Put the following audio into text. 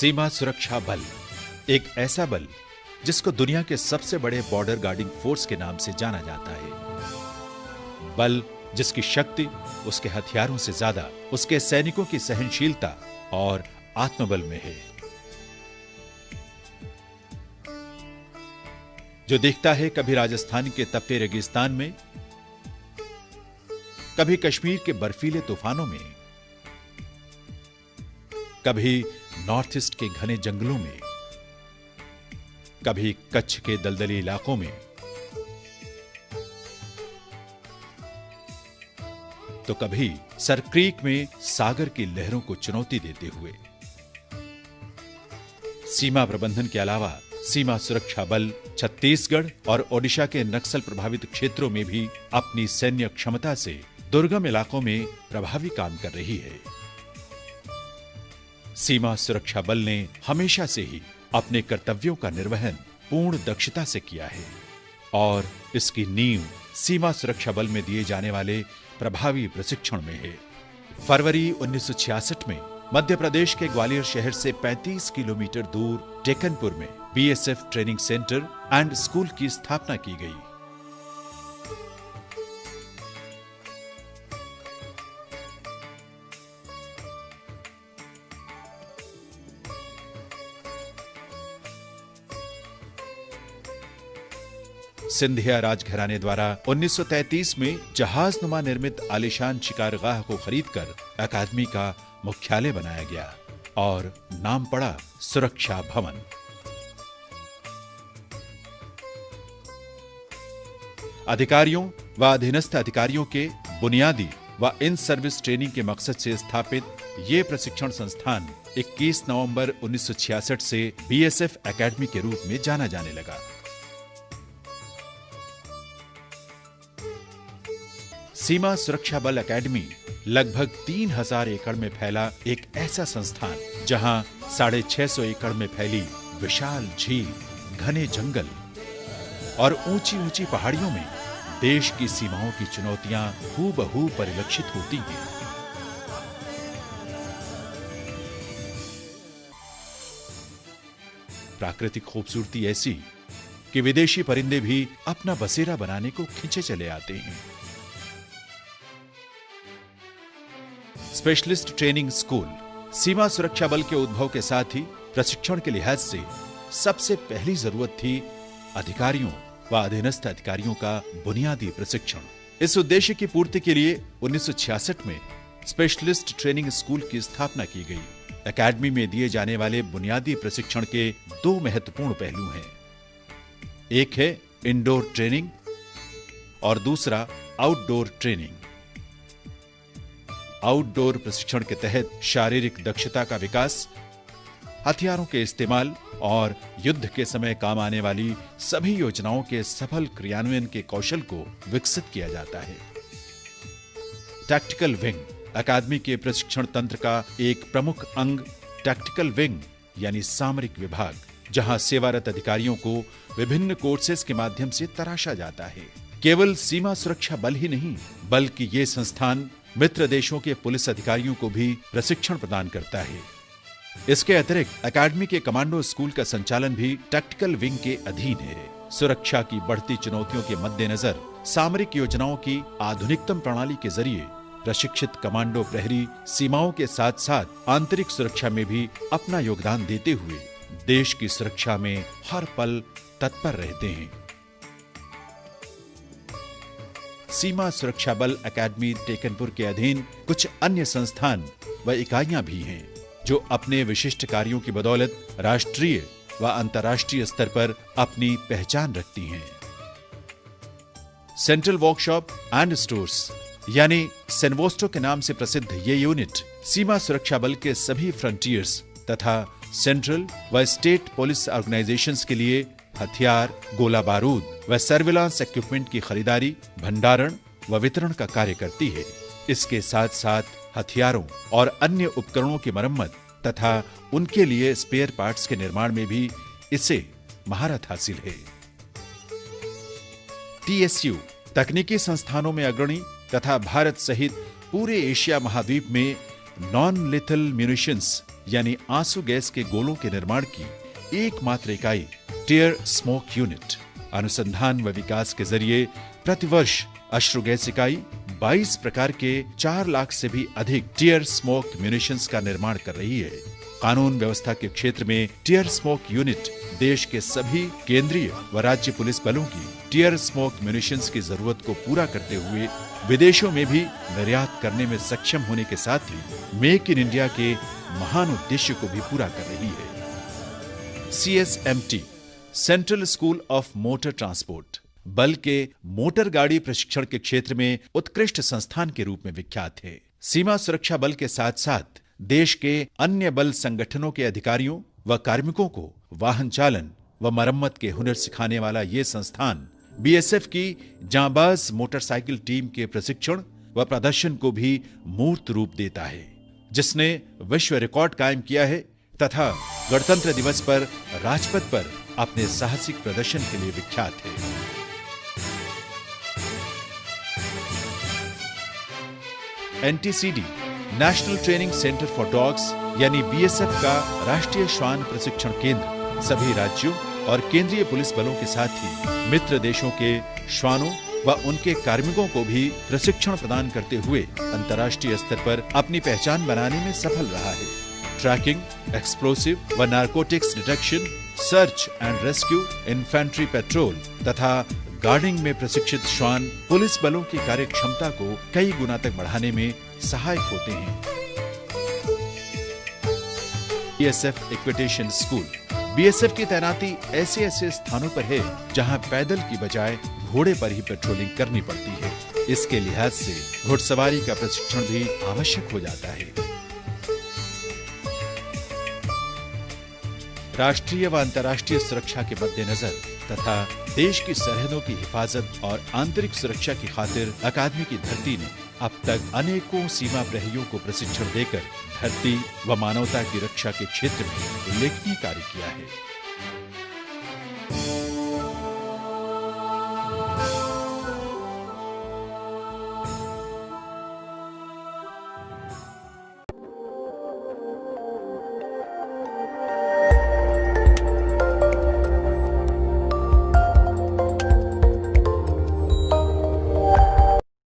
सीमा सुरक्षा बल एक ऐसा बल जिसको दुनिया के सबसे बड़े बॉर्डर गार्डिंग फोर्स के नाम से जाना जाता है। बल जिसकी शक्ति उसके हथियारों से ज्यादा उसके सैनिकों की सहनशीलता और आत्मबल में है, जो दिखता है कभी राजस्थान के तपते रेगिस्तान में, कभी कश्मीर के बर्फीले तूफानों में, कभी नॉर्थ ईस्ट के घने जंगलों में, कभी कच्छ के दलदली इलाकों में, तो कभी सर क्रीक में सागर की लहरों को चुनौती देते हुए। सीमा प्रबंधन के अलावा सीमा सुरक्षा बल छत्तीसगढ़ और ओडिशा के नक्सल प्रभावित क्षेत्रों में भी अपनी सैन्य क्षमता से दुर्गम इलाकों में प्रभावी काम कर रही है। सीमा सुरक्षा बल ने हमेशा से ही अपने कर्तव्यों का निर्वहन पूर्ण दक्षता से किया है और इसकी नींव सीमा सुरक्षा बल में दिए जाने वाले प्रभावी प्रशिक्षण में है। फरवरी 1966 में मध्य प्रदेश के ग्वालियर शहर से 35 किलोमीटर दूर टेकनपुर में BSF training centre and school की स्थापना की गई। सिंधिया राजघराने द्वारा 1933 में जहाजनुमा निर्मित आलीशान शिकारगाह को खरीदकर अकादमी का मुख्यालय बनाया गया और नाम पड़ा सुरक्षा भवन। अधिकारियों व अधीनस्थ अधिकारियों के बुनियादी व इन सर्विस ट्रेनिंग के मकसद से स्थापित ये प्रशिक्षण संस्थान 21 नवंबर 1966 से बीएसएफ एकेडमी के रूप में जाना जाने लगा। सीमा सुरक्षा बल एकेडमी लगभग 3000 एकड़ में फैला एक ऐसा संस्थान जहां 650 एकड़ में फैली विशाल झील, घने जंगल और ऊंची ऊंची पहाड़ियों में देश की सीमाओं की चुनौतियां हूबहू परिलक्षित होती हैं। प्राकृतिक खूबसूरती ऐसी कि विदेशी परिंदे भी अपना बसेरा बनाने को खींचे चले आते हैं। स्पेशलिस्ट ट्रेनिंग स्कूल सीमा सुरक्षा बल के उद्भव के साथ ही प्रशिक्षण के लिहाज से सबसे पहली जरूरत थी अधिकारियों व अधीनस्थ अधिकारियों का बुनियादी प्रशिक्षण। इस उद्देश्य की पूर्ति के लिए 1966 में स्पेशलिस्ट ट्रेनिंग स्कूल की स्थापना की गई। एकेडमी में दिए जाने वाले बुनियादी प्रशिक्षण के दो महत्वपूर्ण पहलू हैं। एक है इंडोर ट्रेनिंग और दूसरा आउटडोर ट्रेनिंग। आउटडोर प्रशिक्षण के तहत शारीरिक दक्षता का विकास, हथियारों के इस्तेमाल और युद्ध के समय काम आने वाली सभी योजनाओं के सफल क्रियान्वयन के कौशल को विकसित किया जाता है। टैक्टिकल विंग अकादमी के प्रशिक्षण तंत्र का एक प्रमुख अंग टैक्टिकल विंग यानी सामरिक विभाग, जहां सेवारत अधिकारियों को विभिन्न कोर्सेज के माध्यम से तराशा जाता है। केवल सीमा सुरक्षा बल ही नहीं, बल्कि ये संस्थान मित्र देशों के पुलिस अधिकारियों को भी प्रशिक्षण प्रदान करता है। इसके अतिरिक्त अकादमी के कमांडो स्कूल का संचालन भी टैक्टिकल विंग के अधीन है। सुरक्षा की बढ़ती चुनौतियों के मद्देनजर सामरिक योजनाओं की आधुनिकतम प्रणाली के जरिए प्रशिक्षित कमांडो प्रहरी सीमाओं के साथ साथ आंतरिक सुरक्षा में भी अपना योगदान देते हुए देश की सुरक्षा में हर पल तत्पर रहते हैं। सीमा सुरक्षा बल एकेडमी टेकनपुर के अधीन कुछ अन्य संस्थान व इकाइयां भी हैं, जो अपने विशिष्ट कार्यों की बदौलत राष्ट्रीय व अंतर्राष्ट्रीय स्तर पर अपनी पहचान रखती हैं। सेंट्रल वर्कशॉप एंड स्टोर्स यानी सेनवोस्टो के नाम से प्रसिद्ध ये यूनिट सीमा सुरक्षा बल के सभी फ्रंटियर्स तथा सेंट्रल व स्टेट पुलिस ऑर्गेनाइजेशंस के लिए हथियार, गोला बारूद व सर्विलांस इक्विपमेंट की खरीदारी, भंडारण व वितरण का कार्य करती है। इसके साथ साथ हथियारों और अन्य उपकरणों की मरम्मत तथा उनके लिए स्पेयर पार्ट्स के निर्माण में भी इसे महारत हासिल है। टीएसयू तकनीकी संस्थानों में अग्रणी तथा भारत सहित पूरे एशिया महाद्वीप में नॉन लिथल म्यूनिशंस यानी आंसू गैस के गोलों के निर्माण की एकमात्र इकाई टीयर स्मोक यूनिट अनुसंधान व विकास के जरिए प्रतिवर्ष अश्रु गैस इकाई 22 प्रकार के 4 लाख से भी अधिक टीयर स्मोक म्यूनिशंस का निर्माण कर रही है। कानून व्यवस्था के क्षेत्र में टीयर स्मोक यूनिट देश के सभी केंद्रीय व राज्य पुलिस बलों की टीयर स्मोक म्यूनिशंस की जरूरत को पूरा करते हुए विदेशों में भी निर्यात करने में सक्षम होने के साथ ही मेक इन इंडिया के महान उद्देश्य को भी पूरा कर रही है। CSMT central school of motor transport बल के मोटर गाड़ी प्रशिक्षण के क्षेत्र में उत्कृष्ट संस्थान के रूप में विख्यात है। सीमा सुरक्षा बल के साथ साथ देश के अन्य बल संगठनों के अधिकारियों व कार्मिकों को वाहन चालन व मरम्मत के हुनर सिखाने वाला ये संस्थान BSF की जांबाज मोटरसाइकिल टीम के प्रशिक्षण व प्रदर्शन को भी मूर्त रूप देता है, जिसने विश्व रिकॉर्ड कायम किया है तथा गणतंत्र दिवस पर राजपथ पर अपने साहसिक प्रदर्शन के लिए विख्यात है। NTCD national training centre for dogs यानी BSF का राष्ट्रीय श्वान प्रशिक्षण केंद्र सभी राज्यों और केंद्रीय पुलिस बलों के साथ ही मित्र देशों के श्वानों व उनके कार्मिकों को भी प्रशिक्षण प्रदान करते हुए अंतर्राष्ट्रीय स्तर पर अपनी पहचान बनाने में सफल रहा है। ट्रैकिंग, एक्सप्लोसिव व narcotics detection, search and rescue, infantry petrol तथा गार्डिंग में प्रशिक्षित श्वान पुलिस बलों की कार्य क्षमता को कई गुना तक बढ़ाने में सहायक होते हैं। BSF इक्विटेशन स्कूल BSF की तैनाती ऐसे स्थानों पर है जहां पैदल की बजाय घोड़े पर ही पेट्रोलिंग करनी पड़ती है। इसके लिहाज से घुड़सवारी का प्रशिक्षण भी आवश्यक हो जाता है। राष्ट्रीय व अंतर्राष्ट्रीय सुरक्षा के मद्देनजर तथा देश की सरहदों की हिफाजत और आंतरिक सुरक्षा की खातिर अकादमी की धरती ने अब तक अनेकों सीमा प्रहरियों को प्रशिक्षण देकर धरती व मानवता की रक्षा के क्षेत्र में उल्लेखनीय कार्य किया है।